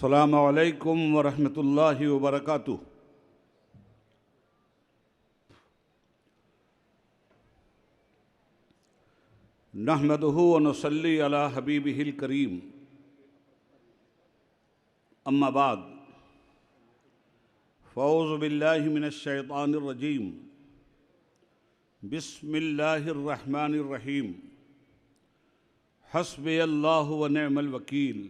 अस्सलामु अलैकुम वरहमतुल्लाहि वबरकातुह। नहमदुहु व नुसल्ली अला हबीबिहिल करीम। अम्मा बाद, फ़ौज़ु बिल्लाहि मिनश शैतानिर रजीम। बिस्मिल्लाहिर रहमानिर रहीम। हस्बियल्लाहु व निअमल वकील,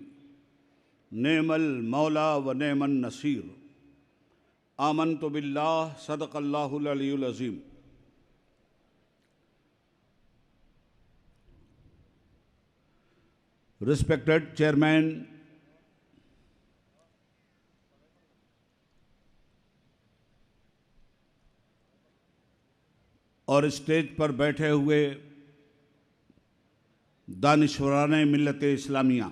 नेमल मौला व नेमन नसीर। आमनतु बिल्लाह सदक़ल्लाहुल अलीयुल अज़ीम। रिस्पेक्टेड चेयरमैन, और स्टेज पर बैठे हुए दानिशवरान मिल्लत इस्लामिया,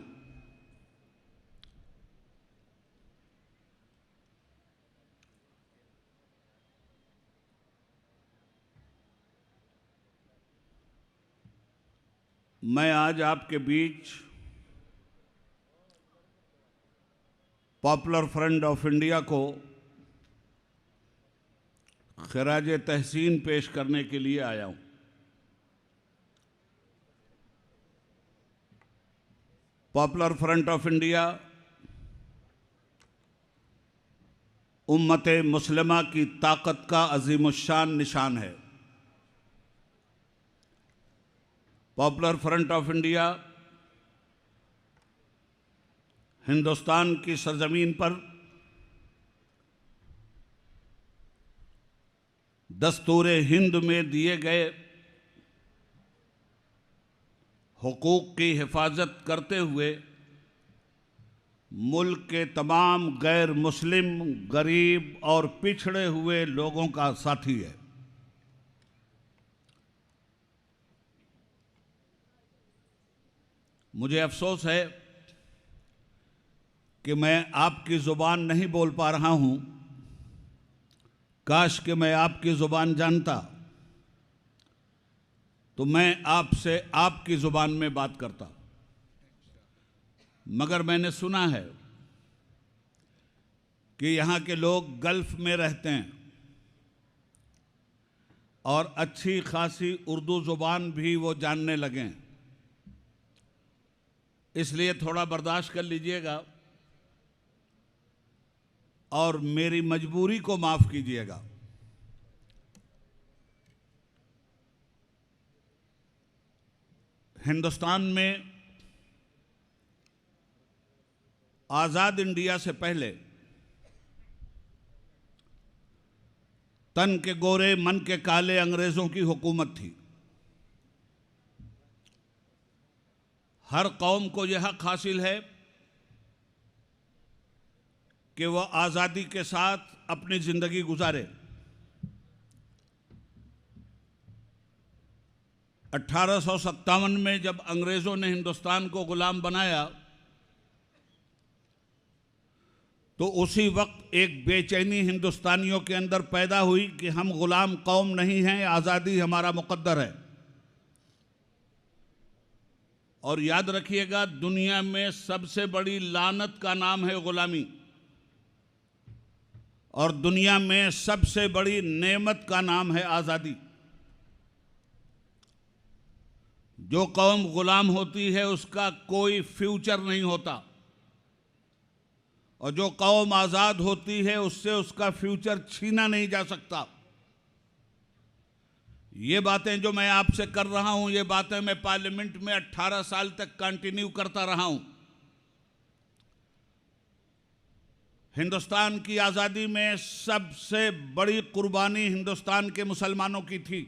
मैं आज आपके बीच पॉपुलर फ्रंट ऑफ इंडिया को खिराज तहसीन पेश करने के लिए आया हूं। पॉपुलर फ्रंट ऑफ इंडिया उम्मत मुस्लिमा की ताकत का अजीमुश्शान निशान है। Popular front of India Hindustan की सरजमीन पर दस्तूरे हिंद में दिए गए हुकूक की हिफाजत करते हुए मुल्क के तमाम गैर मुस्लिम, गरीब और पिछड़े हुए लोगों का साथी है। मुझे अफसोस है कि मैं आपकी ज़ुबान नहीं बोल पा रहा हूँ। काश कि मैं आपकी ज़ुबान जानता तो मैं आपसे आपकी ज़ुबान में बात करता, मगर मैंने सुना है कि यहाँ के लोग गल्फ़ में रहते हैं और अच्छी खासी उर्दू ज़ुबान भी वो जानने लगें, इसलिए थोड़ा बर्दाश्त कर लीजिएगा और मेरी मजबूरी को माफ़ कीजिएगा। हिंदुस्तान में आज़ाद इंडिया से पहले तन के गोरे मन के काले अंग्रेज़ों की हुकूमत थी। हर कौम को यह हक हासिल है कि वह आज़ादी के साथ अपनी ज़िंदगी गुजारे। 1857 में जब अंग्रेज़ों ने हिंदुस्तान को ग़ुलाम बनाया तो उसी वक्त एक बेचैनी हिंदुस्तानियों के अंदर पैदा हुई कि हम ग़ुलाम कौम नहीं हैं, आज़ादी हमारा मुक़द्दर है। और याद रखिएगा, दुनिया में सबसे बड़ी लानत का नाम है ग़ुलामी, और दुनिया में सबसे बड़ी नेमत का नाम है आज़ादी। जो कौम ग़ुलाम होती है उसका कोई फ्यूचर नहीं होता, और जो कौम आज़ाद होती है उससे उसका फ्यूचर छीना नहीं जा सकता। ये बातें जो मैं आपसे कर रहा हूं, ये बातें मैं पार्लियामेंट में 18 साल तक कंटिन्यू करता रहा हूं। हिंदुस्तान की आज़ादी में सबसे बड़ी कुर्बानी हिंदुस्तान के मुसलमानों की थी,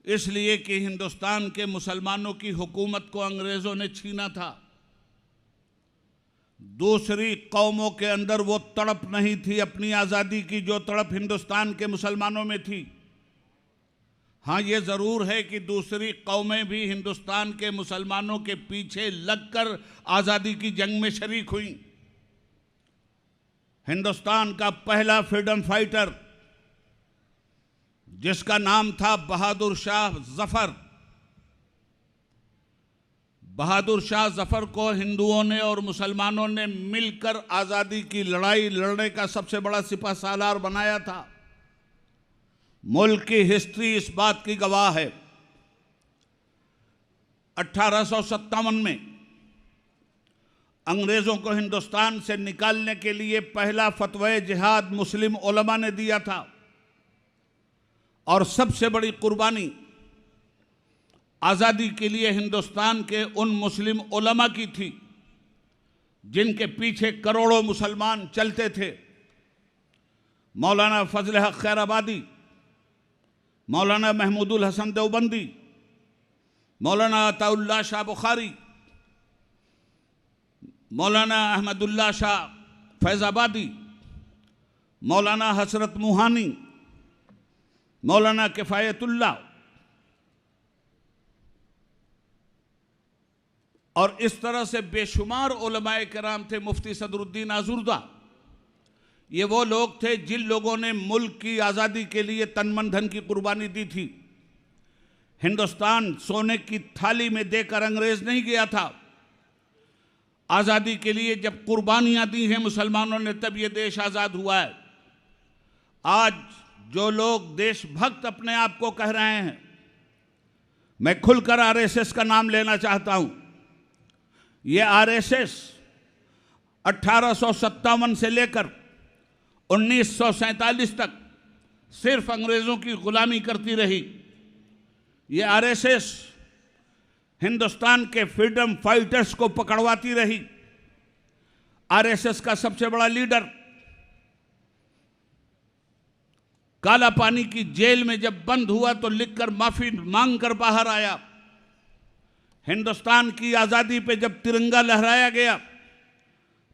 इसलिए कि हिंदुस्तान के मुसलमानों की हुकूमत को अंग्रेज़ों ने छीना था। दूसरी कौमों के अंदर वो तड़प नहीं थी अपनी आज़ादी की जो तड़प हिंदुस्तान के मुसलमानों में थी। हाँ, ये ज़रूर है कि दूसरी कौमें भी हिंदुस्तान के मुसलमानों के पीछे लगकर आज़ादी की जंग में शरीक हुई। हिंदुस्तान का पहला फ्रीडम फाइटर जिसका नाम था बहादुर शाह जफर, बहादुर शाह जफर को हिंदुओं ने और मुसलमानों ने मिलकर आज़ादी की लड़ाई लड़ने का सबसे बड़ा सिपह सालार बनाया था। मुल्क की हिस्ट्री इस बात की गवाह है। 1857 में अंग्रेज़ों को हिंदुस्तान से निकालने के लिए पहला फतवा जिहाद मुस्लिम उलमा ने दिया था और सबसे बड़ी कुर्बानी आज़ादी के लिए हिंदुस्तान के उन मुस्लिम उलमा की थी जिनके पीछे करोड़ों मुसलमान चलते थे। मौलाना फजल हक खैराबादी, मौलाना महमूदुल हसन देवबंदी, मौलाना अताउल्लाह शाह बुखारी, मौलाना अहमदुल्लाह शाह फैज़ाबादी, मौलाना हसरत मुहानी, मौलाना किफ़ायतुल्लाह और इस तरह से बेशुमार उलमाए किराम थे। मुफ्ती सदरुद्दीन आजुर्दा, ये वो लोग थे जिन लोगों ने मुल्क की आज़ादी के लिए तन मन धन की कुर्बानी दी थी। हिंदुस्तान सोने की थाली में देकर अंग्रेज नहीं गया था। आज़ादी के लिए जब कुर्बानियां दी हैं मुसलमानों ने, तब ये देश आज़ाद हुआ है। आज जो लोग देशभक्त अपने आप को कह रहे हैं, मैं खुलकर आरएसएस का नाम लेना चाहता हूं। ये आरएसएस 1857 से लेकर 1947 तक सिर्फ अंग्रेज़ों की गुलामी करती रही। ये आरएसएस हिंदुस्तान के फ्रीडम फाइटर्स को पकड़वाती रही। आरएसएस का सबसे बड़ा लीडर काला पानी की जेल में जब बंद हुआ तो लिखकर माफी मांगकर बाहर आया। हिंदुस्तान की आज़ादी पे जब तिरंगा लहराया गया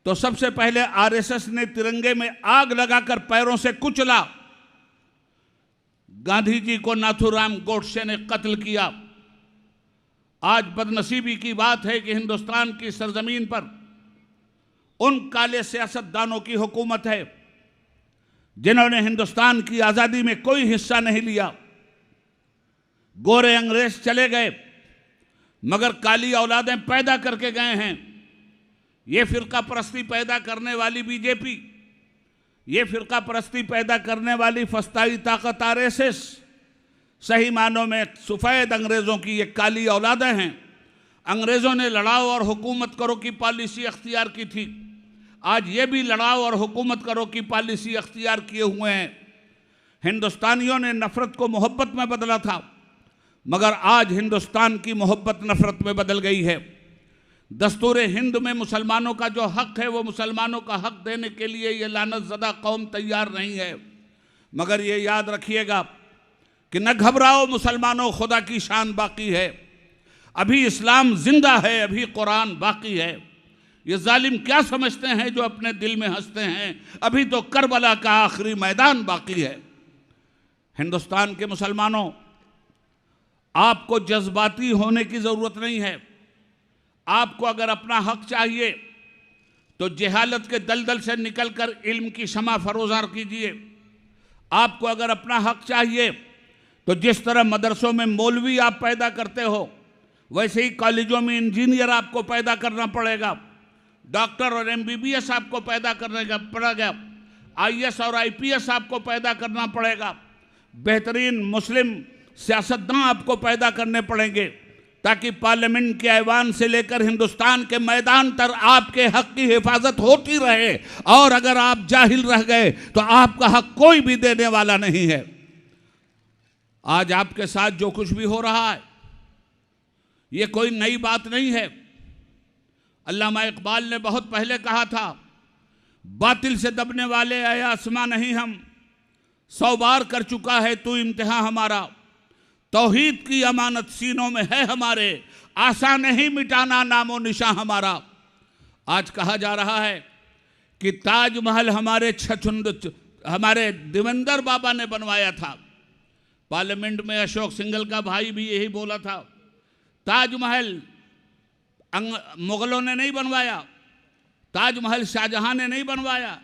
तो सबसे पहले आरएसएस ने तिरंगे में आग लगाकर पैरों से कुचला। गांधी जी को नाथूराम गोडसे ने कत्ल किया। आज बदनसीबी की बात है कि हिंदुस्तान की सरजमीन पर उन काले सियासतदानों की हुकूमत है जिन्होंने हिंदुस्तान की आज़ादी में कोई हिस्सा नहीं लिया। गोरे अंग्रेज चले गए मगर काली औलादें पैदा करके गए हैं। ये फ़िरका परस्ती पैदा करने वाली बीजेपी, ये फ़िरका परस्ती पैदा करने वाली फस्ताई ताकत आरएसएस, सही मानों में सफ़ेद अंग्रेज़ों की ये काली औलादें हैं। अंग्रेज़ों ने लड़ाओ और हुकूमत करो की पॉलिसी अख्तियार की थी। आज ये भी लड़ाओ और हुकूमत करो की पॉलिसी अख्तियार किए हुए हैं। हिंदुस्तानियों ने नफ़रत को मोहब्बत में बदला था मगर आज हिंदुस्तान की मोहब्बत नफ़रत में बदल गई है। दस्तूर हिंद में मुसलमानों का जो हक़ है वो मुसलमानों का हक़ देने के लिए ये लानतज़दा कौम तैयार नहीं है। मगर ये याद रखिएगा कि न घबराओ मुसलमानों, खुदा की शान बाकी है। अभी इस्लाम जिंदा है, अभी कुरान बाकी है। ये जालिम क्या समझते हैं जो अपने दिल में हंसते हैं, अभी तो करबला का आखिरी मैदान बाकी है। हिंदुस्तान के मुसलमानों, आपको जज्बाती होने की ज़रूरत नहीं है। आपको अगर अपना हक चाहिए तो जहालत के दलदल से निकलकर इल्म की शमा फरोज़ार कीजिए। आपको अगर अपना हक चाहिए तो जिस तरह मदरसों में मौलवी आप पैदा करते हो, वैसे ही कॉलेजों में इंजीनियर आपको पैदा करना पड़ेगा, डॉक्टर और एमबीबीएस आपको पैदा करने का पड़ेगा, आईएएस और आईपीएस आपको पैदा करना पड़ेगा, बेहतरीन मुस्लिम सियासतदान आपको पैदा करने पड़ेंगे ताकि पार्लियामेंट के ऐवान से लेकर हिंदुस्तान के मैदान तक आपके हक की हिफाजत होती रहे। और अगर आप जाहिल रह गए तो आपका हक कोई भी देने वाला नहीं है। आज आपके साथ जो कुछ भी हो रहा है ये कोई नई बात नहीं है। अल्लामा इकबाल ने बहुत पहले कहा था, बातिल से दबने वाले आए आसमां नहीं हम, 100 बार कर चुका है तू इम्तिहान हमारा, तौहीद की अमानत सीनों में है हमारे, आसान नहीं मिटाना नामो निशान हमारा। आज कहा जा रहा है कि ताजमहल हमारे देवेंद्र बाबा ने बनवाया था। पार्लियामेंट में अशोक सिंघल का भाई भी यही बोला था, ताजमहल मुगलों ने नहीं बनवाया, ताजमहल शाहजहां ने नहीं बनवाया।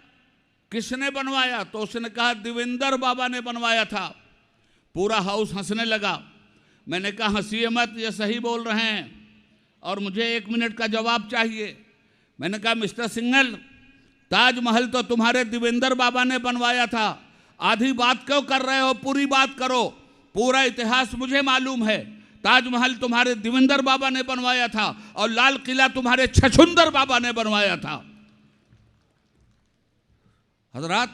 किसने बनवाया? तो उसने कहा देवेंद्र बाबा ने बनवाया था। पूरा हाउस हंसने लगा। मैंने कहा हंसिए मत, ये सही बोल रहे हैं। और मुझे 1 मिनट का जवाब चाहिए। मैंने कहा मिस्टर सिंघल, ताजमहल तो तुम्हारे देवेंद्र बाबा ने बनवाया था, आधी बात क्यों कर रहे हो, पूरी बात करो। पूरा इतिहास मुझे मालूम है। ताजमहल तुम्हारे देवेंद्र बाबा ने बनवाया था और लाल किला तुम्हारे छछुंदर बाबा ने बनवाया था। हजरात,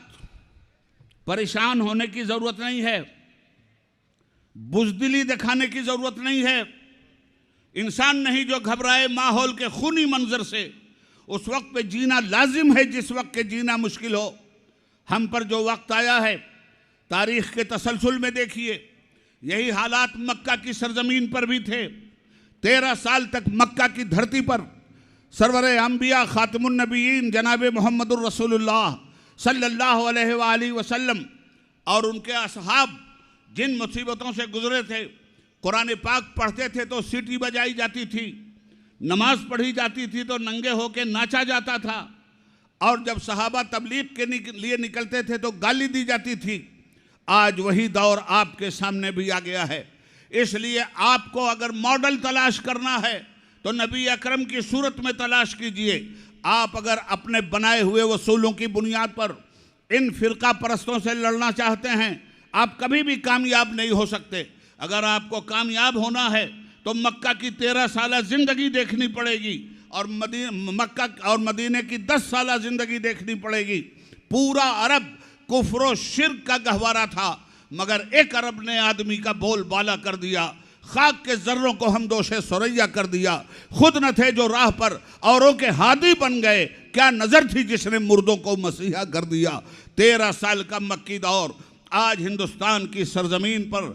परेशान होने की जरूरत नहीं है, बुजदिली दिखाने की जरूरत नहीं है। इंसान नहीं जो घबराए माहौल के खूनी मंजर से, उस वक्त पे जीना लाजिम है जिस वक्त के जीना मुश्किल हो। हम पर जो वक्त आया है, तारीख के तसलसल में देखिए, यही हालात मक्का की सरजमीन पर भी थे। 13 साल तक मक्का की धरती पर सरवरे अंबिया खातिमुन नबीयीन जनाब मोहम्मदुर रसूलुल्लाह सल्लल्लाहु अलैहि वसल्लम और उनके असहाब जिन मुसीबतों से गुजरे थे, कुरान पाक पढ़ते थे तो सीटी बजाई जाती थी, नमाज पढ़ी जाती थी तो नंगे होके नाचा जाता था, और जब सहाबा तबलीग के लिए निकलते थे तो गाली दी जाती थी। आज वही दौर आपके सामने भी आ गया है। इसलिए आपको अगर मॉडल तलाश करना है तो नबी अकरम की सूरत में तलाश कीजिए। आप अगर अपने बनाए हुए वसूलों की बुनियाद पर इन फिरका परस्तों से लड़ना चाहते हैं, आप कभी भी कामयाब नहीं हो सकते। अगर आपको कामयाब होना है तो मक्का की 13 साल जिंदगी देखनी पड़ेगी और मक्का और मदीने की 10 साल जिंदगी देखनी पड़ेगी। पूरा अरब कुफ्र शिर्क का गहवारा था, मगर एक अरब ने आदमी का बोल बाला कर दिया, खाक के जर्रों को हम दोषे सुरैया कर दिया। खुद न थे जो राह पर औरों के हादी बन गए, क्या नजर थी जिसने मुर्दों को मसीहा कर दिया। 13 साल का मक्की दौर आज हिंदुस्तान की सरजमीन पर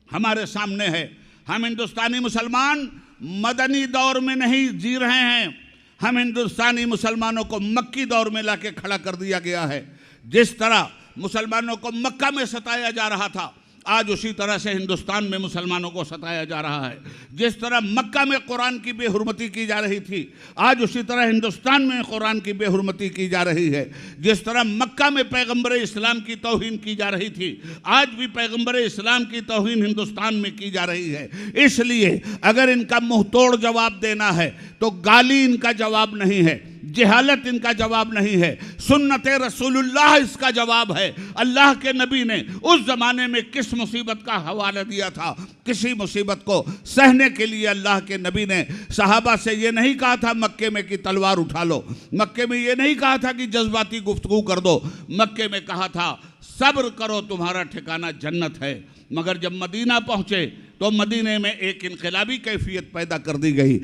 हमारे सामने है। हम हिंदुस्तानी मुसलमान मदनी दौर में नहीं जी रहे हैं, हम हिंदुस्तानी मुसलमानों को मक्की दौर में लाके खड़ा कर दिया गया है। जिस तरह मुसलमानों को मक्का में सताया जा रहा था, आज उसी तरह से हिंदुस्तान में मुसलमानों को सताया जा रहा है। जिस तरह मक्का में कुरान की बेहुरमती की जा रही थी, आज उसी तरह हिंदुस्तान में कुरान की बेहुरमती की जा रही है। जिस तरह मक्का में पैगंबर इस्लाम की तौहीन की जा रही थी, आज भी पैगंबर इस्लाम की तौहीन हिंदुस्तान में की जा रही है। इसलिए अगर इनका मुंह तोड़ जवाब देना है तो गाली इनका जवाब नहीं है, जहालत इनका जवाब नहीं है, सुन्नत रसूलुल्लाह इसका जवाब है। अल्लाह के नबी ने उस जमाने में किस मुसीबत का हवाला दिया था, किसी मुसीबत को सहने के लिए अल्लाह के नबी ने सहाबा से ये नहीं कहा था मक्के में कि तलवार उठा लो, मक्के में ये नहीं कहा था कि जज्बाती गुफ्तगू कर दो, मक्के में कहा था सब्र करो तुम्हारा ठिकाना जन्नत है। मगर जब मदीना पहुंचे तो मदीने में एक इनकलाबी कैफियत पैदा कर दी गई।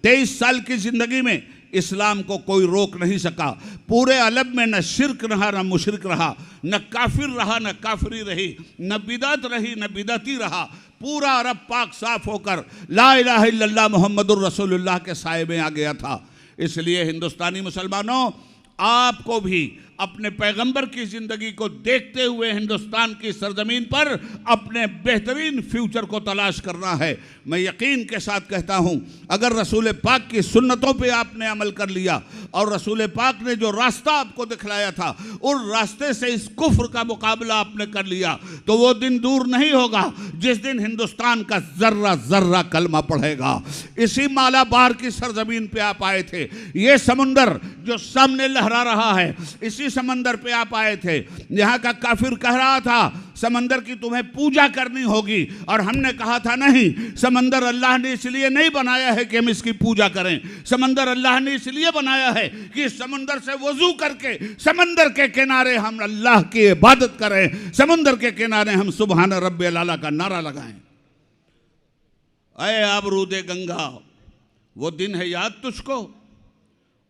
23 साल की जिंदगी में इस्लाम को कोई रोक नहीं सका। पूरे अरब में न शिरक रहा, न मुशरिक रहा, न काफिर रहा, न काफरी रही, न बिदअत रही, न बिदअती रहा। पूरा अरब पाक साफ होकर ला इलाहा इल्लल्लाह मुहम्मदुर रसूलुल्लाह के साए में आ गया था। इसलिए हिंदुस्तानी मुसलमानों, आपको भी अपने पैगंबर की ज़िंदगी को देखते हुए हिंदुस्तान की सरजमीन पर अपने बेहतरीन फ्यूचर को तलाश करना है। मैं यकीन के साथ कहता हूँ, अगर रसूल पाक की सुन्नतों पे आपने अमल कर लिया और रसूल पाक ने जो रास्ता आपको दिखलाया था उस रास्ते से इस कुफ्र का मुकाबला आपने कर लिया, तो वो दिन दूर नहीं होगा जिस दिन हिंदुस्तान का जर्रा जर्रा कलमा पढ़ेगा। इसी मालाबार की सरजमीन पे आप आए थे। ये समुंदर जो सामने लहरा रहा है, इसी समंदर पे आप आए थे। यहाँ का काफिर कह रहा था समंदर की तुम्हें पूजा करनी होगी, और हमने कहा था नहीं, समंदर अल्लाह ने इसलिए नहीं बनाया है कि हम इसकी पूजा करें। समंदर अल्लाह ने इसलिए बनाया है कि समंदर से वजू करके समंदर के किनारे हम अल्लाह की इबादत करें, समंदर के किनारे हम सुबहान रब्बिल आला का नारा लगाएं। अय आबरूदे गंगा, वो दिन है याद तुझको,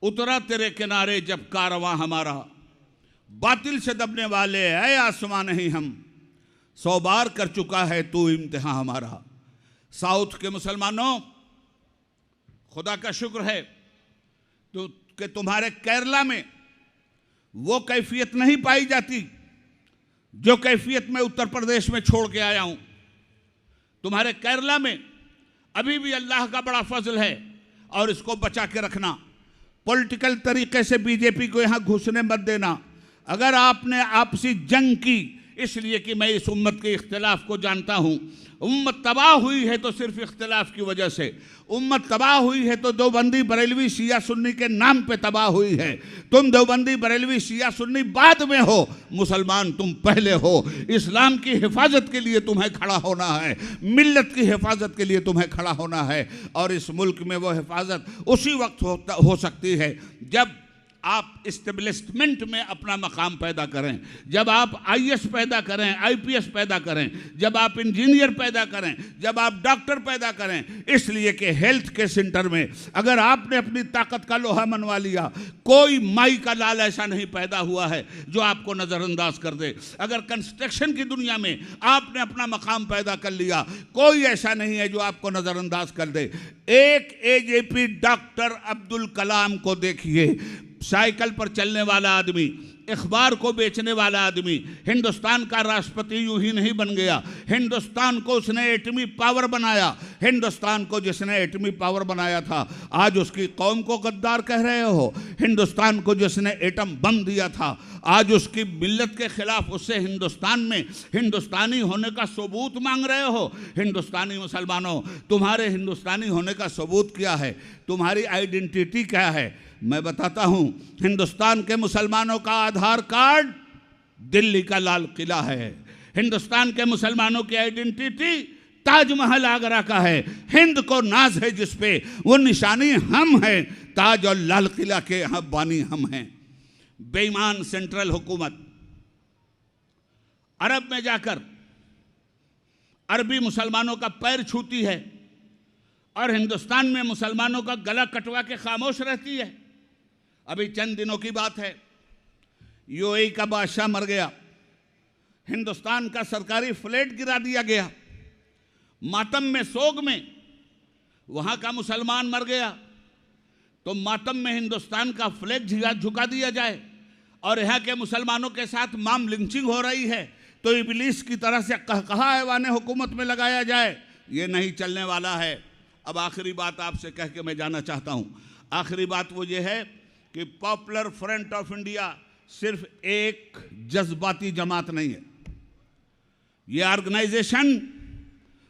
उतरा तेरे किनारे जब कारवां हमारा, बातिल से दबने वाले ऐ आसमां नहीं हम, 100 बार कर चुका है तू इम्तिहान हमारा। साउथ के मुसलमानों, खुदा का शुक्र है तो कि तुम्हारे केरला में वो कैफियत नहीं पाई जाती जो कैफियत मैं उत्तर प्रदेश में छोड़ के आया हूं। तुम्हारे केरला में अभी भी अल्लाह का बड़ा फजल है, और इसको बचा के रखना। पॉलिटिकल तरीके से बीजेपी को यहां घुसने मत देना। अगर आपने आपसी जंग की इसलिए कि मैं इस उम्मत के इख्तिलाफ को जानता हूँ। उम्मत तबाह हुई है तो सिर्फ इख्तिलाफ की वजह से। उम्मत तबाह हुई है तो देवबंदी बरेलवी शिया सुन्नी के नाम पे तबाह हुई है। तुम देवबंदी बरेलवी शिया सुन्नी बाद में हो, मुसलमान तुम पहले हो। इस्लाम की हिफाजत के लिए तुम्हें खड़ा होना है, मिल्लत की हिफाजत के लिए तुम्हें खड़ा होना है। और इस मुल्क में वो हिफाजत उसी वक्त हो सकती है जब आप इस्टेब्लिशमेंट में अपना मकाम पैदा करें, जब आप आईएएस पैदा करें, आईपीएस पैदा करें, जब आप इंजीनियर पैदा करें, जब आप डॉक्टर पैदा करें। इसलिए कि हेल्थ के सेंटर में अगर आपने अपनी ताकत का लोहा मनवा लिया, कोई माई का लाल ऐसा नहीं पैदा हुआ है जो आपको नज़रअंदाज कर दे। अगर कंस्ट्रक्शन की दुनिया में आपने अपना मकाम पैदा कर लिया, कोई ऐसा नहीं है जो आपको नज़रअंदाज कर दे। एक एजेपी डॉक्टर अब्दुल कलाम को देखिए, साइकिल पर चलने वाला आदमी, अखबार को बेचने वाला आदमी, हिंदुस्तान का राष्ट्रपति यूं ही नहीं बन गया। हिंदुस्तान को उसने एटमी पावर बनाया। हिंदुस्तान को जिसने एटमी पावर बनाया था, आज उसकी कौम को गद्दार कह रहे हो। हिंदुस्तान को जिसने एटम बम दिया था, आज उसकी मिल्लत के खिलाफ उससे हिंदुस्तान में हिंदुस्तानी होने का सबूत मांग रहे हो। हिंदुस्तानी मुसलमानों, तुम्हारे हिंदुस्तानी होने का सबूत क्या है? तुम्हारी आइडेंटिटी क्या है? मैं बताता हूं, हिंदुस्तान के मुसलमानों का आधार कार्ड दिल्ली का लाल किला है। हिंदुस्तान के मुसलमानों की आइडेंटिटी ताजमहल आगरा का है। हिंद को नाज है जिस पे, वो निशानी हम हैं। ताज और लाल किला के बानी हम हैं। बेईमान सेंट्रल हुकूमत अरब में जाकर अरबी मुसलमानों का पैर छूती है और हिंदुस्तान में मुसलमानों का गला कटवा के खामोश रहती है। अभी चंद दिनों की बात है, यूएई का बादशाह मर गया, हिंदुस्तान का सरकारी फ्लैट गिरा दिया गया। मातम में, सोग में वहाँ का मुसलमान मर गया तो मातम में हिंदुस्तान का फ्लैग झुका दिया जाए और यहाँ के मुसलमानों के साथ माम लिंचिंग हो रही है तो इबलीस की तरह से कहकहा ऐवाने हुकूमत में लगाया जाए। ये नहीं चलने वाला है। अब आखिरी बात आपसे कह के मैं जाना चाहता हूँ। आखिरी बात वो ये है कि पॉपुलर फ्रंट ऑफ इंडिया सिर्फ एक जज्बाती जमात नहीं है। ये ऑर्गेनाइजेशन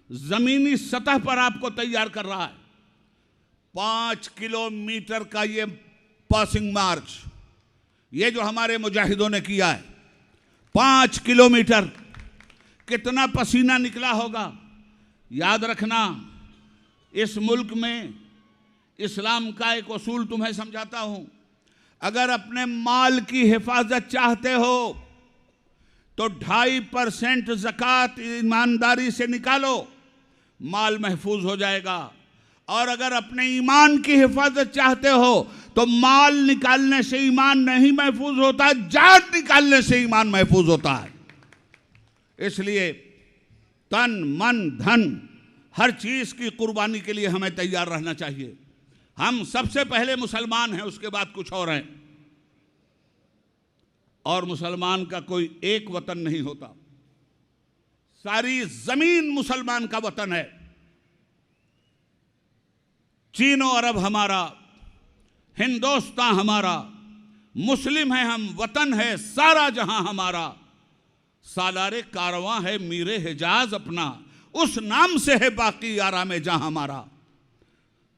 जमीनी सतह पर आपको तैयार कर रहा है। 5 किलोमीटर का ये पासिंग मार्च, ये जो हमारे मुजाहिदों ने किया है, 5 किलोमीटर, कितना पसीना निकला होगा। याद रखना, इस मुल्क में इस्लाम का एक उसूल तुम्हें समझाता हूं। अगर अपने माल की हिफाजत चाहते हो तो 2.5% ज़कात ईमानदारी से निकालो, माल महफूज हो जाएगा। और अगर अपने ईमान की हिफाजत चाहते हो तो माल निकालने से ईमान नहीं महफूज होता, जान निकालने से ईमान महफूज होता है। इसलिए तन, मन, धन, हर चीज़ की कुर्बानी के लिए हमें तैयार रहना चाहिए। हम सबसे पहले मुसलमान हैं, उसके बाद कुछ और हैं। और मुसलमान का कोई एक वतन नहीं होता, सारी जमीन मुसलमान का वतन है। चीनो अरब हमारा, हिंदुस्तान हमारा, मुस्लिम है हम, वतन है सारा जहां हमारा। सालारे कारवां है मीरे हिजाज अपना, उस नाम से है बाकी आराम जहां हमारा।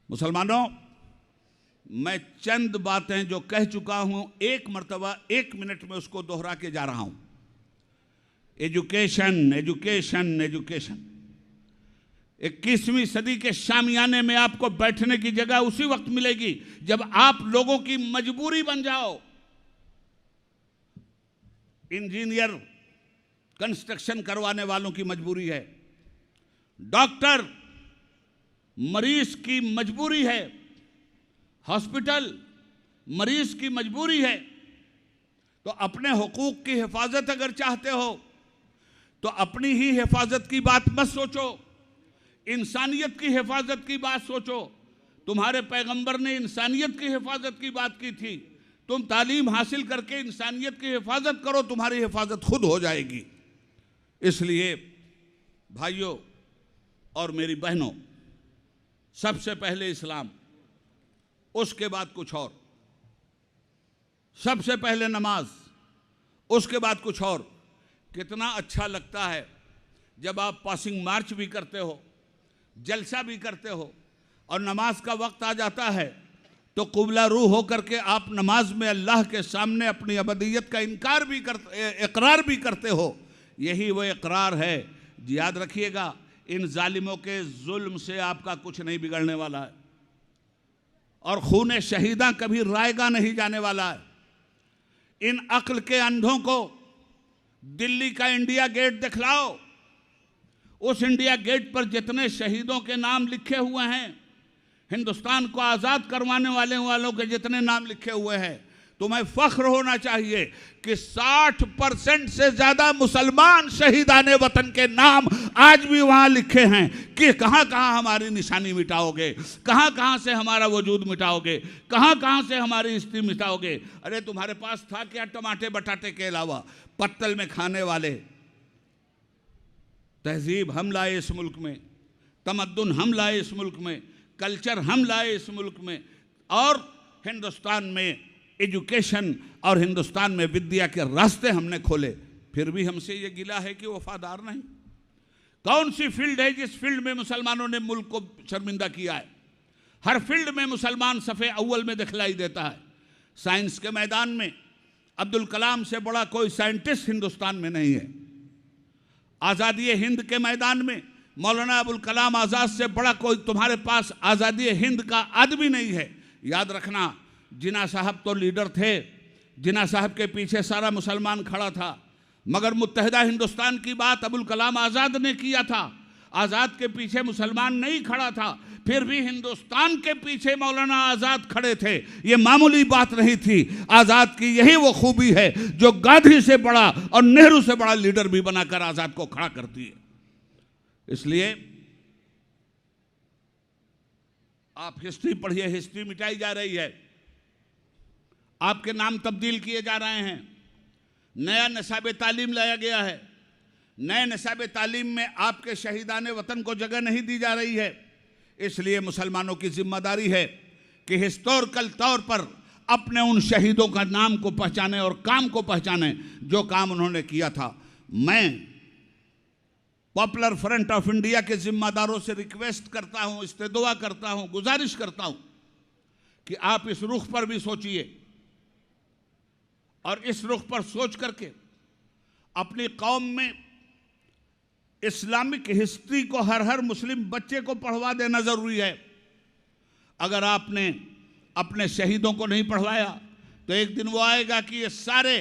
मुसलमानों, मैं चंद बातें जो कह चुका हूं, एक मर्तबा 1 मिनट में उसको दोहरा के जा रहा हूं। Education, education, education. 21वीं सदी के शामियाने में आपको बैठने की जगह उसी वक्त मिलेगी जब आप लोगों की मजबूरी बन जाओ। इंजीनियर, कंस्ट्रक्शन करवाने वालों की मजबूरी है, डॉक्टर, मरीज की मजबूरी है, हॉस्पिटल, मरीज की मजबूरी है। तो अपने हुकूक की हिफाजत अगर चाहते हो तो अपनी ही हिफाजत की बात मत सोचो, इंसानियत की हिफाजत की बात सोचो। तुम्हारे पैगंबर ने इंसानियत की हिफाजत की बात की थी। तुम तालीम हासिल करके इंसानियत की हिफाजत करो, तुम्हारी हिफाजत खुद हो जाएगी। इसलिए भाइयों और मेरी बहनों, सबसे पहले इस्लाम, उसके बाद कुछ और। सबसे पहले नमाज, उसके बाद कुछ और। कितना अच्छा लगता है जब आप पासिंग मार्च भी करते हो, जलसा भी करते हो और नमाज का वक्त आ जाता है तो कुबला रूह होकर के आप नमाज में अल्लाह के सामने अपनी अबदियत का इकरार भी करते हो। यही वो इकरार है। याद रखिएगा, इन जालिमों के जुल्म से आपका कुछ नहीं बिगड़ने वाला है और खून शहीदा कभी रायगा नहीं जाने वाला है। इन अक्ल के अंधों को दिल्ली का इंडिया गेट दिखलाओ। उस इंडिया गेट पर जितने शहीदों के नाम लिखे हुए हैं, हिंदुस्तान को आज़ाद करवाने वालों के जितने नाम लिखे हुए हैं, तुम्हें फख्र होना चाहिए कि 60% से ज़्यादा मुसलमान शहीदाने वतन के नाम आज भी वहाँ लिखे हैं। कि कहाँ कहाँ हमारी निशानी मिटाओगे, कहाँ कहाँ से हमारा वजूद मिटाओगे, कहाँ कहाँ से हमारी हिस्ट्री मिटाओगे। अरे तुम्हारे पास था क्या टमाटे बटाटे के अलावा? पत्तल में खाने वाले। तहजीब हम लाए इस मुल्क में, तमद्दुन हम लाए इस मुल्क में, कल्चर हम लाए इस मुल्क में, और हिंदुस्तान में एजुकेशन और हिंदुस्तान में विद्या के रास्ते हमने खोले। फिर भी हमसे ये गिला है कि वफादार नहीं। कौन सी फील्ड है जिस फील्ड में मुसलमानों ने मुल्क को शर्मिंदा किया है? हर फील्ड में मुसलमान सफ़े अव्वल में दिखलाई देता है। साइंस के मैदान में अब्दुल कलाम से बड़ा कोई साइंटिस्ट हिंदुस्तान में नहीं है। आज़ादी हिंद के मैदान में मौलाना अबुल कलाम आज़ाद से बड़ा कोई तुम्हारे पास आज़ादी हिंद का आदमी नहीं है। याद रखना, जिन्ना साहब तो लीडर थे, जिन्ना साहब के पीछे सारा मुसलमान खड़ा था, मगर मुत्तहिदा हिंदुस्तान की बात अबुल कलाम आज़ाद ने किया था। आज़ाद के पीछे मुसलमान नहीं खड़ा था, फिर भी हिंदुस्तान के पीछे मौलाना आज़ाद खड़े थे। ये मामूली बात नहीं थी। आज़ाद की यही वो खूबी है जो गांधी से बड़ा और नेहरू से बड़ा लीडर भी बनाकर आज़ाद को खड़ा करती है। इसलिए आप हिस्ट्री पढ़िए, हिस्ट्री मिटाई जा रही है, आपके नाम तब्दील किए जा रहे हैं, नया निसाब तालीम लाया गया है। नए निसाब तालीम में आपके शहीदाने वतन को जगह नहीं दी जा रही है। इसलिए मुसलमानों की जिम्मेदारी है कि हिस्टोरिकल तौर पर अपने उन शहीदों का नाम को पहचाने और काम को पहचाने जो काम उन्होंने किया था। मैं पॉपुलर फ्रंट ऑफ इंडिया के जिम्मेदारों से रिक्वेस्ट करता हूं, इस्तेदुआ करता हूं, गुजारिश करता हूं कि आप इस रुख पर भी सोचिए और इस रुख पर सोच करके अपनी कौम में इस्लामिक हिस्ट्री को हर मुस्लिम बच्चे को पढ़वा देना ज़रूरी है। अगर आपने अपने शहीदों को नहीं पढ़वाया तो एक दिन वो आएगा कि ये सारे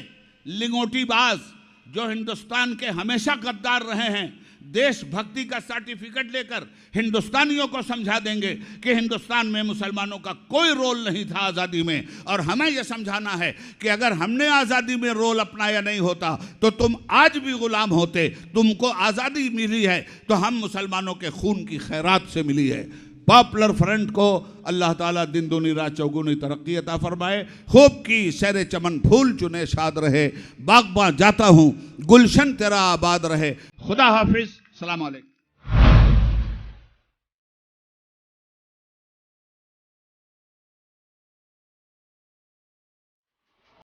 लिंगोटीबाज जो हिंदुस्तान के हमेशा गद्दार रहे हैं, देशभक्ति का सर्टिफिकेट लेकर हिंदुस्तानियों को समझा देंगे कि हिंदुस्तान में मुसलमानों का कोई रोल नहीं था आज़ादी में। और हमें यह समझाना है कि अगर हमने आज़ादी में रोल अपनाया नहीं होता तो तुम आज भी गुलाम होते। तुमको आज़ादी मिली है तो हम मुसलमानों के खून की खैरात से मिली है। पॉपुलर फ्रंट को अल्लाह ताला दिन दूनी रात चौगुनी तरक्की अता फरमाए। खूब की सैरे चमन फूल चुने शाद रहे, बागबां जाता हूँ गुलशन तेरा आबाद रहे। खुदा हाफिज, सलाम अलैकुम।